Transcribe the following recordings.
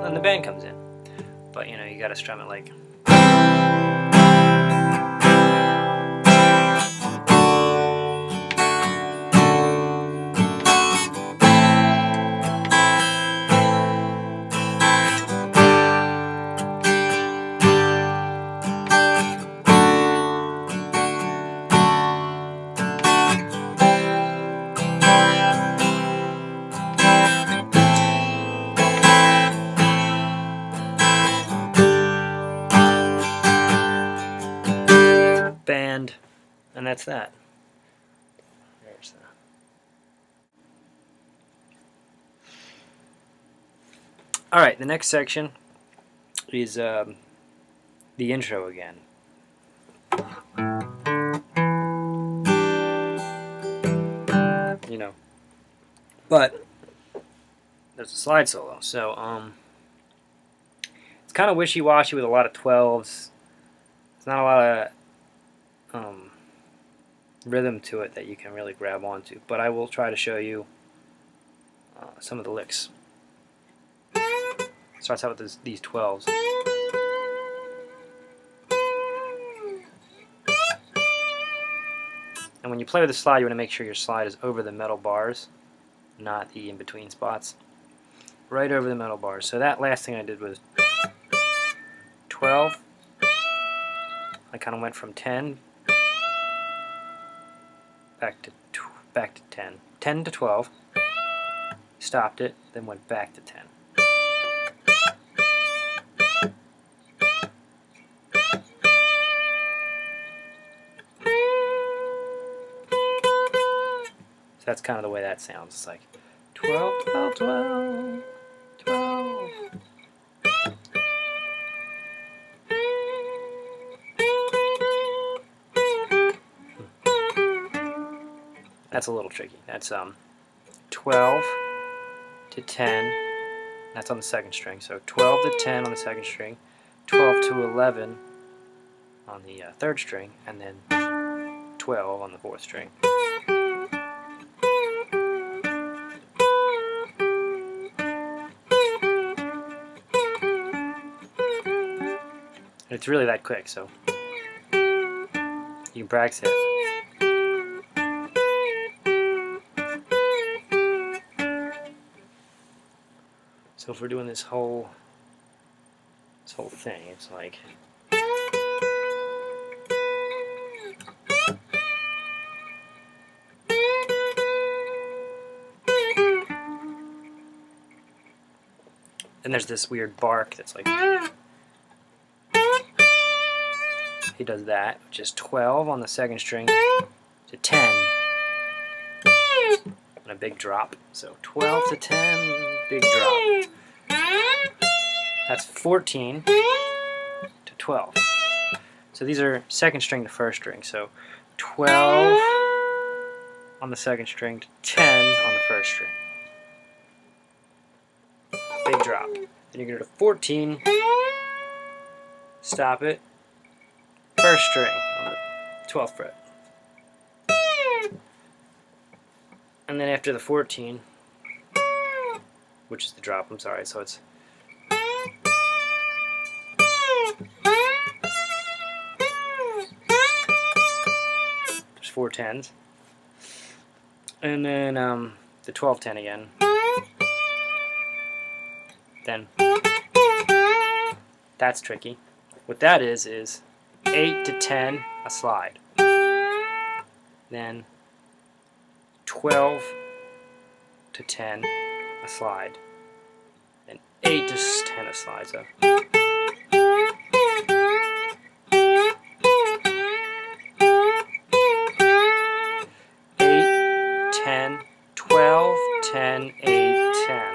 then the band comes in. But you know, you gotta strum it like. Band, and that's that. There's the. All right, the next section is the intro again. You know, but there's a slide solo, so it's kind of wishy-washy with a lot of 12s. It's not a lot of rhythm to it that you can really grab onto, but I will try to show you some of the licks. Starts out with these 12s. And when you play with the slide, you want to make sure your slide is over the metal bars, not the in-between spots. Right over the metal bars. So that last thing I did was 12. I kind of went from 10 back to 10. 10 to 12. Stopped it, then went back to 10. So that's kind of the way that sounds. It's like 12, 12, 12, 12. That's a little tricky. That's 12 to 10. That's on the second string. So 12 to 10 on the second string, 12 to 11 on the third string, and then 12 on the fourth string. And it's really that quick, so you can practice it. So if we're doing this whole thing, it's like and there's this weird bark that's like he does that, which is 12 on the second string to 10 and a big drop. So 12 to 10, big drop. That's 14 to 12. So these are second string to first string. So 12 on the second string to 10 on the first string. Big drop. Then you're going to go to 14, stop it, first string on the 12th fret. And then after the 14, which is the drop, I'm sorry, so it's there's 4 10s. And then the 12-10 again. Then that's tricky. What that is 8 to 10 a slide. Then 12 to 10 a slide. Then 8 to 10 a slide. So 8, 10, 12, 10, 8, 10.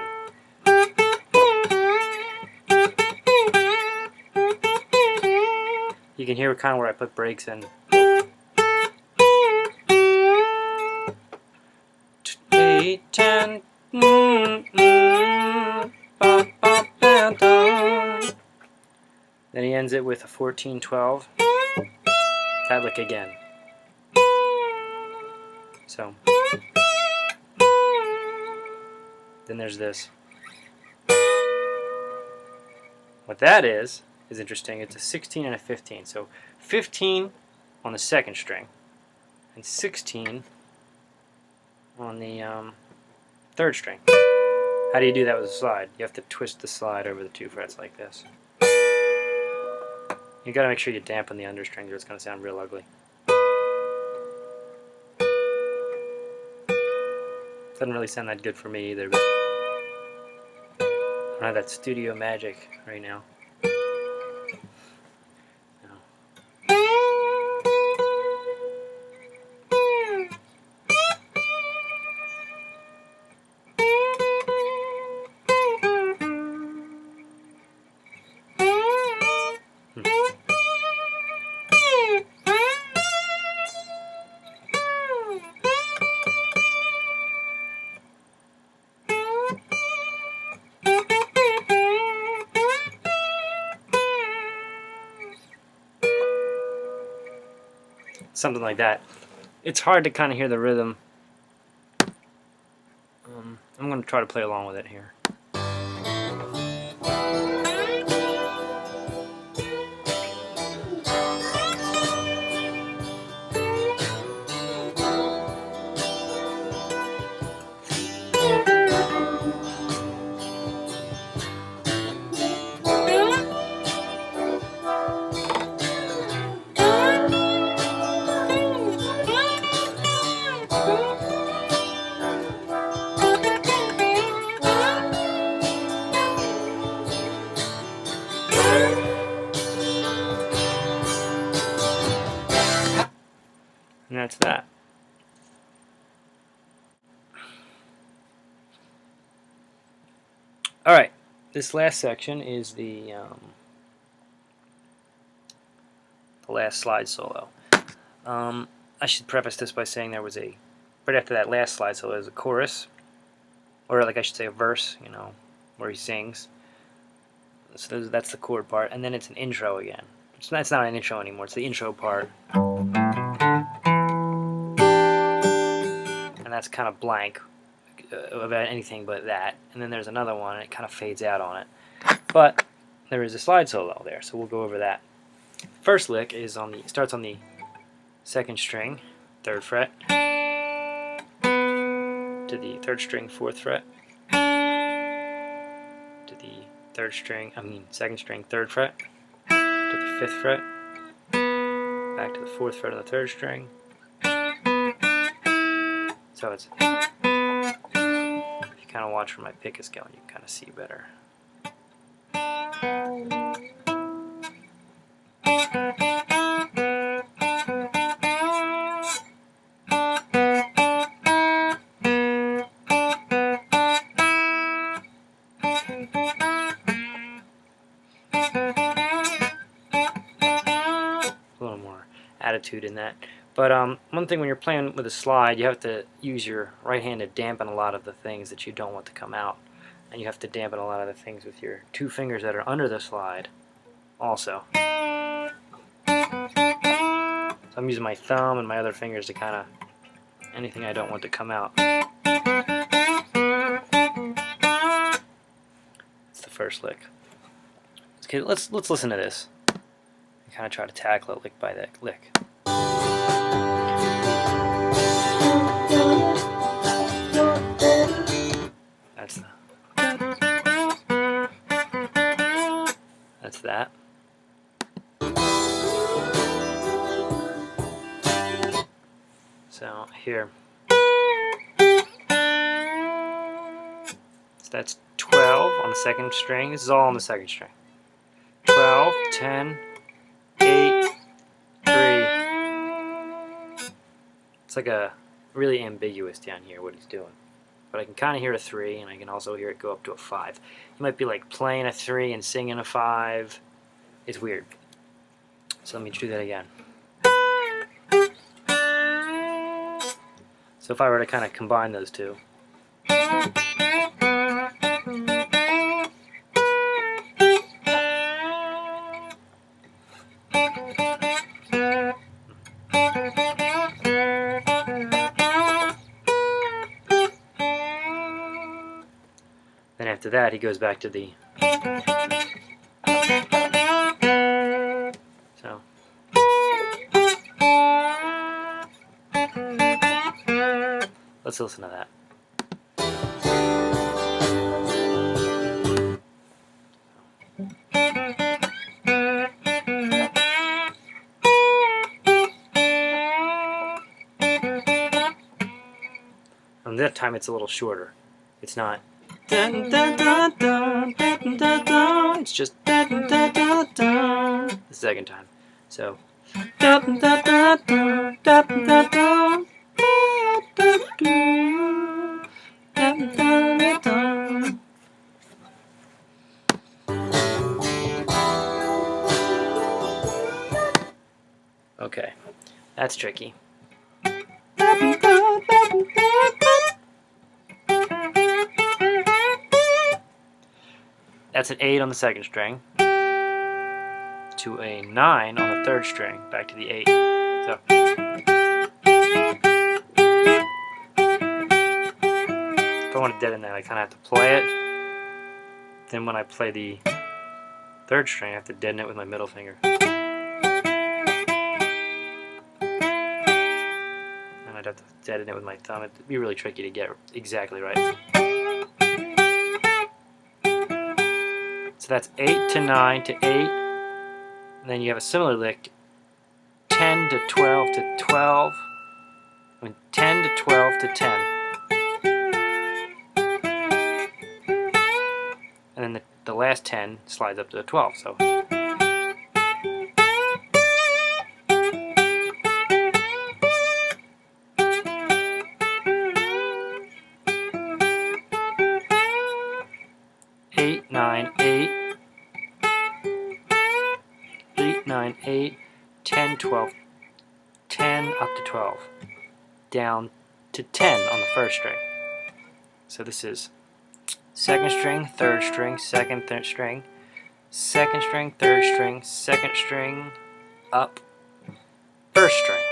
You can hear kind of where I put breaks in. 8, 10, Then he ends it with a 14, 12. That lick again. So then there's this. What that is interesting. It's a 16 and a 15. So 15 on the second string and 16 on the third string. How do you do that with a slide? You have to twist the slide over the 2 frets like this. You got to make sure you dampen the understrings or it's going to sound real ugly. Doesn't really sound that good for me either, but I don't have that studio magic right now. Something like that. It's hard to kind of hear the rhythm. I'm going to try to play along with it here. And that's that. Alright, this last section is the last slide solo. I should preface this by saying there was right after that last slide solo, there's a chorus, or like I should say a verse, you know, where he sings. So that's the chord part, and then it's an intro again. It's not an intro anymore, it's the intro part. And that's kind of blank about anything but that. And then there's another one, and it kind of fades out on it. But there is a slide solo there, so we'll go over that. First lick is starts on the second string, 3rd fret, to the 3rd string, 4th fret, to the 2nd string, 3rd fret, to the 5th fret, back to the 4th fret on the 3rd string. So it's, if you kind of watch where my pick is going, you can kind of see better. A little more attitude in that. But one thing when you're playing with a slide, you have to use your right hand to dampen a lot of the things that you don't want to come out. And you have to dampen a lot of the things with your 2 fingers that are under the slide also. So I'm using my thumb and my other fingers to kind of, anything I don't want to come out. That's the first lick. Okay, let's listen to this. And kind of try to tackle it lick by lick. That's that. So here. So that's 12 on the 2nd string. This is all on the 2nd string. 12, 10, 8, 3. It's like a really ambiguous down here what he's doing. But I can kind of hear a 3, and I can also hear it go up to a 5. You might be like playing a 3 and singing a 5. It's weird. So let me do that again. So if I were to kind of combine those two. Then after that, he goes back to the... Let's listen to that. And that time it's a little shorter. It's not dun, dun, dun, dun, dun, dun, dun. It's just dun, dun, dun, dun, the second time. So dun, dun, dun, dun, dun, dun, dun, dun, dun, dun, dun. Okay, that's tricky. That's an 8 on the second string to a 9 on the third string, back to the 8. So if I want to deaden that, I kind of have to play it. Then when I play the third string, I have to deaden it with my middle finger. And I'd have to deaden it with my thumb. It'd be really tricky to get exactly right. So that's 8 to 9 to 8. And then you have a similar lick, 10 to 12 to 12. I mean 10 to 12 to 10. And then the last 10 slides up to the 12. So 8, 9, 8, 8, 9, 8, 10, 12, 10 up to 12, down to 10 on the first string. So this is second string, third string, second, third string, second string, third string, second string, up, first string.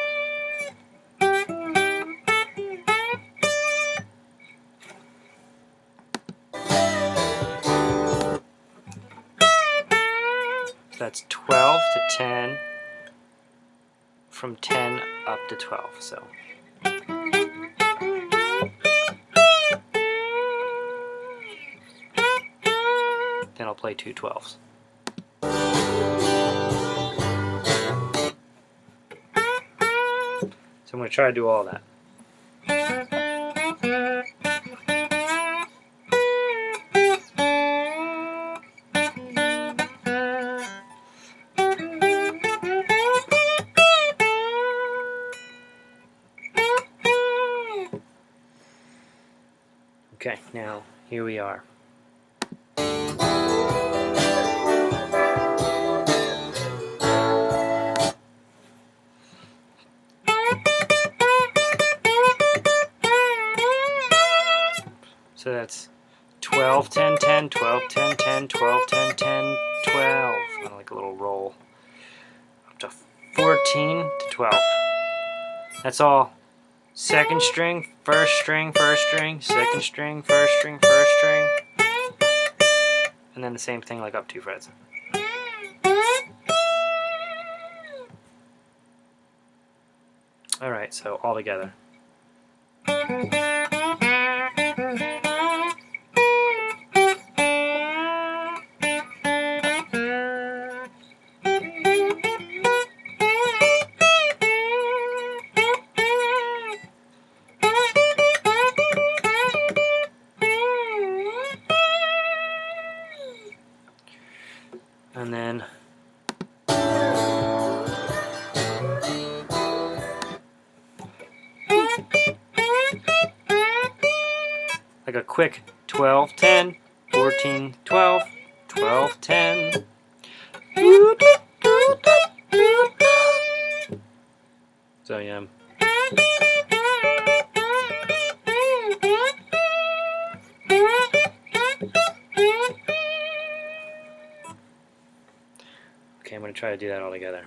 So that's 12 to 10, from 10 up to 12. So then I'll play 2 12s. So I'm going to try to do all that. Okay, now here we are. So that's 12, 10, 10, 12, 10, 10, 12, 10, 10, 12. Kind of like a little roll. Up to 14 to 12. That's all. Second string, first string, second string, first string, first string. And then the same thing like up 2 frets. Alright, so all together. And then like a quick 12, 10, 14, 12, 12, 10. So yeah. Okay, I'm going to try to do that all together.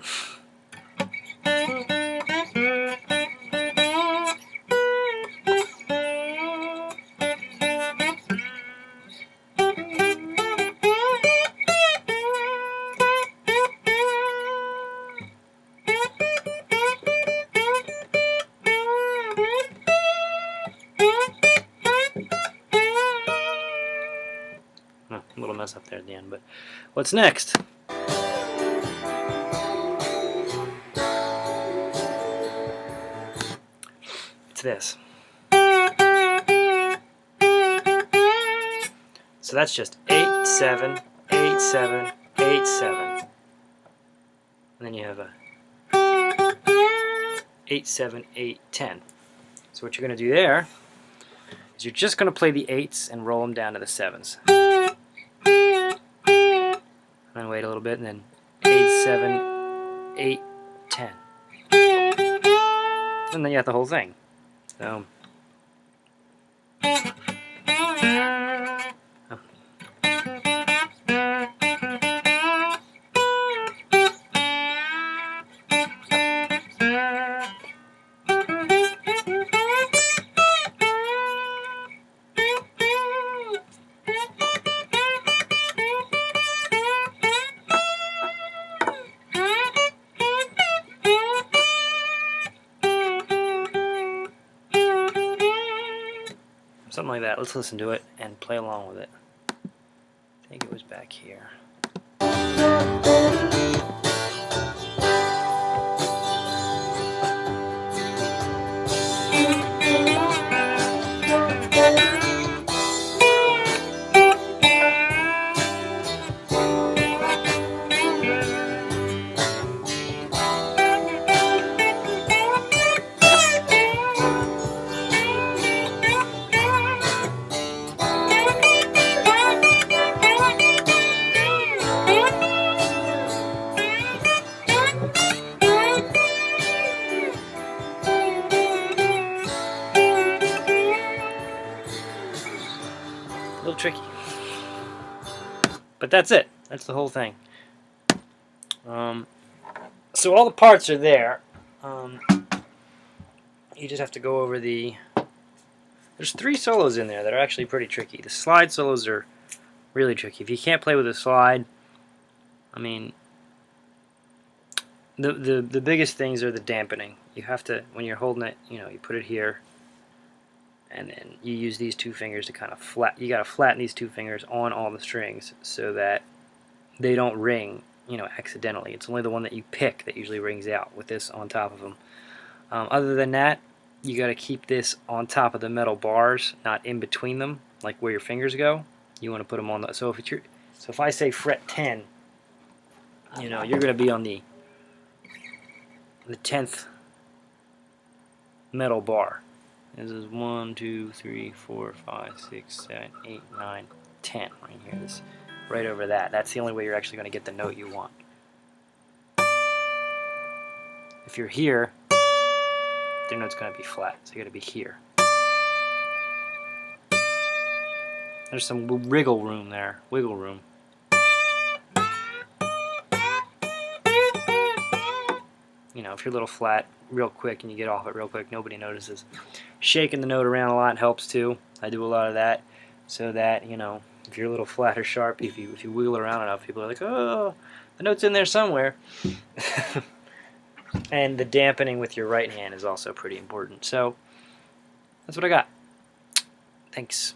at the end. But what's next? It's this. So that's just 8, 7, 8, 7, 8, 7. And then you have a 8, 7, 8, 10. So what you're going to do there is you're just going to play the 8s and roll them down to the 7s. And then wait a little bit, and then 8, 7, 8, 10. And then you have the whole thing. So, something like that. Let's listen to it and play along with it. I think it was back here. A little tricky, but that's it. That's the whole thing. So all the parts are there. You just have to go over the... There's 3 solos in there that are actually pretty tricky. The slide solos are really tricky. If you can't play with a slide, I mean, the biggest things are the dampening. You have to, when you're holding it, you know, you put it here, and then you use these 2 fingers to kind of you got to flatten these 2 fingers on all the strings so that they don't ring, you know, accidentally. It's only the one that you pick that usually rings out with this on top of them. Other than that, you got to keep this on top of the metal bars, not in between them, like where your fingers go. You want to put them on the, so if I say fret 10, you know, you're going to be on the 10th metal bar. This is 1, 2, 3, 4, 5, 6, 7, 8, 9, 10 right here. This right over that. That's the only way you're actually going to get the note you want. If you're here, the note's going to be flat, so you got to be here. There's some wiggle room there. Wiggle room. You know, if you're a little flat real quick and you get off it real quick, nobody notices. Shaking the note around a lot helps too. I do a lot of that so that, you know, if you're a little flat or sharp, if you wiggle around enough, people are like, oh, the note's in there somewhere. And the dampening with your right hand is also pretty important. So that's what I got. Thanks.